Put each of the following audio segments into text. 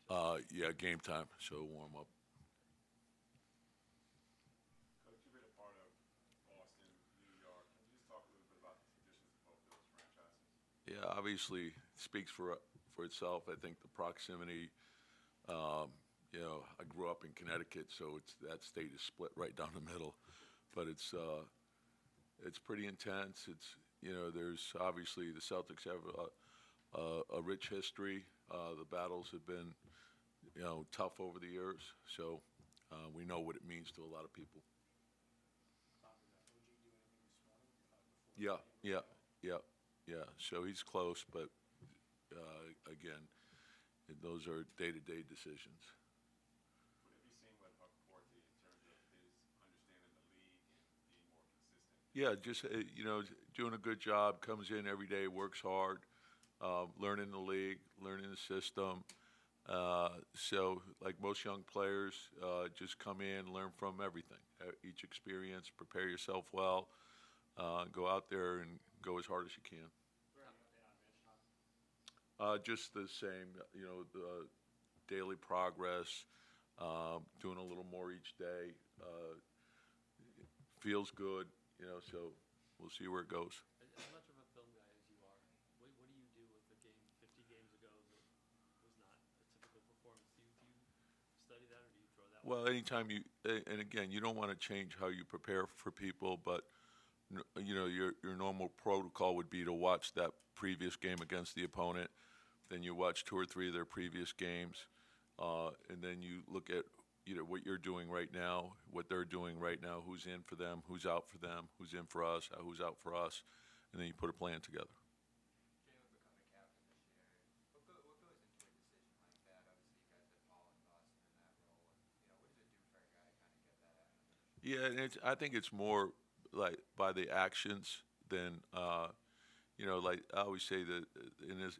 Yeah, game time, so warm up. Coach, you've been a part of Boston, New York. Can you just talk a little bit about the traditions of both those franchises? Yeah, obviously speaks for itself. I think the proximity. Um, I grew up in Connecticut, so it's that state is split right down the middle. But it's pretty intense. There's obviously the Celtics have a rich history. The battles have been tough over the years, so we know what it means to a lot of people. Tom, did OG do anything this morning before Yeah, the game? yeah, yeah, yeah. So he's close, but again, those are day-to-day decisions. What have you seen with Corti in terms of his understanding the league and being more consistent in Yeah, his just play? doing a good job. Comes in every day, works hard, learning the league, learning the system. So, like most young players, just come in, learn from everything, each experience, prepare yourself well, go out there and go as hard as you can. Is there any update on Mitch, Tom? Just the same, the daily progress, doing a little more each day. Feels good, so we'll see where it goes. As much of a film guy as you are, what do you do with a game 50 games ago that was not a typical performance? Do you study that or do you throw that one Well, out? anytime and again, you don't want to change how you prepare for people, but your normal protocol would be to watch that previous game against the opponent, then you watch two or three of their previous games, and then you look at what you're doing right now, what they're doing right now, who's in for them, who's out for them, who's in for us, who's out for us, and then you put a plan together. Jalen becoming captain this year. What goes into a decision like that? Obviously, you guys had Paul and Boston in that role. And, what does it do for a guy to kind of get that out of him? Yeah, and I think it's more like by the actions than like I always say that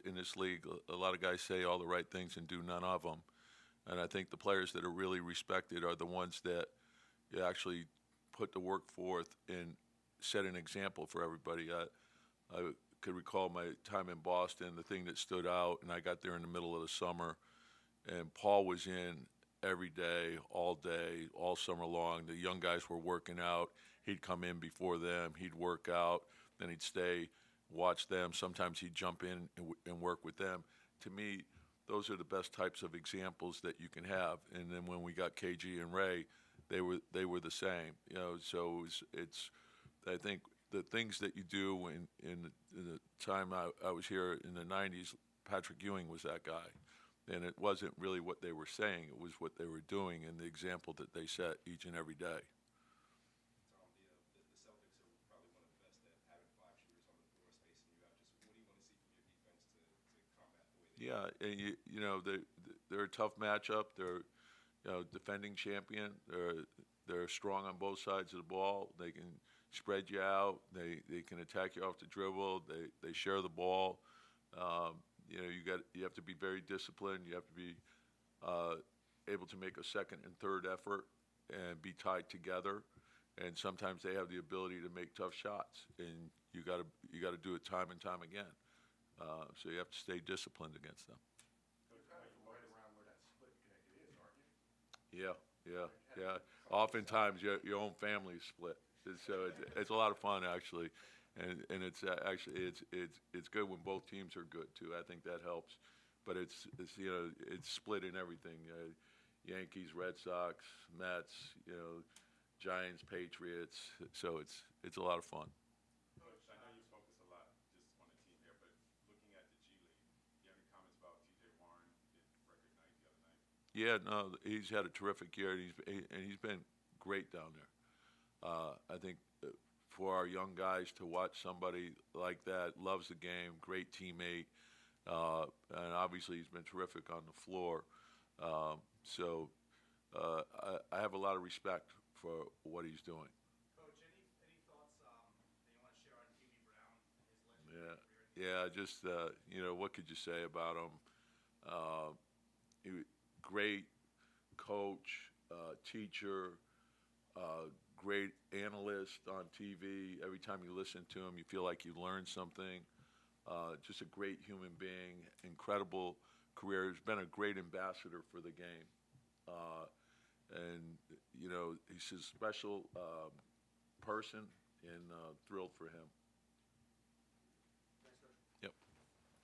in this league, a lot of guys say all the right things and do none of them. And I think the players that are really respected are the ones that actually put the work forth and set an example for everybody. I could recall my time in Boston. The thing that stood out, and I got there in the middle of the summer, and Paul was in every day, all summer long. The young guys were working out. He'd come in before them. He'd work out. Then he'd stay, watch them. Sometimes he'd jump in and work with them. To me, those are the best types of examples that you can have. And then when we got KG and Ray, they were the same. So it's I think the things that you do in the time I was here in the '90s, Patrick Ewing was that guy. And it wasn't really what they were saying, it was what they were doing and the example that they set each and every day. Tom, the Celtics are probably one of the best at having five shooters on the floor, spacing you out. Just what do you want to see from your defense to combat the way they Yeah, and they're a tough matchup. They're defending champion. They're strong on both sides of the ball. They can spread you out. They can attack you off the dribble. They share the ball. You have to be very disciplined. You have to be uh, able to make a second and third effort and be tied together. And sometimes they have the ability to make tough shots, and you got to do it time and time again. So you have to stay disciplined against them. Coach, You're I kind know of you've from right focused. around where that split in Connecticut is, aren't you? Yeah, yeah, yeah. From the Oftentimes, your own family is split, and so it's a lot of fun actually, and it's actually it's good when both teams are good too. I think that helps, but it's split in everything. Yankees, Red Sox, Mets, Giants, Patriots. So it's a lot of fun. Coach, I know you've focused a lot just on the team here, but looking at the G League, do you have any comments about TJ Warren? Did record night the other night? Yeah, no, he's had a terrific year, and he's been great down there. I think for our young guys to watch somebody like that, loves the game, great teammate, and obviously he's been terrific on the floor. So I have a lot of respect for what he's doing. Coach, any thoughts that you want to share on Davy Brown and his Yeah, legendary career in the yeah. Just what could you say about him? Uh, Great coach, teacher, great analyst on TV. Every time you listen to him, you feel like you learn something. Just a great human being, incredible career. He's been a great ambassador for the game. And, you know, he's a special person, and thrilled for him.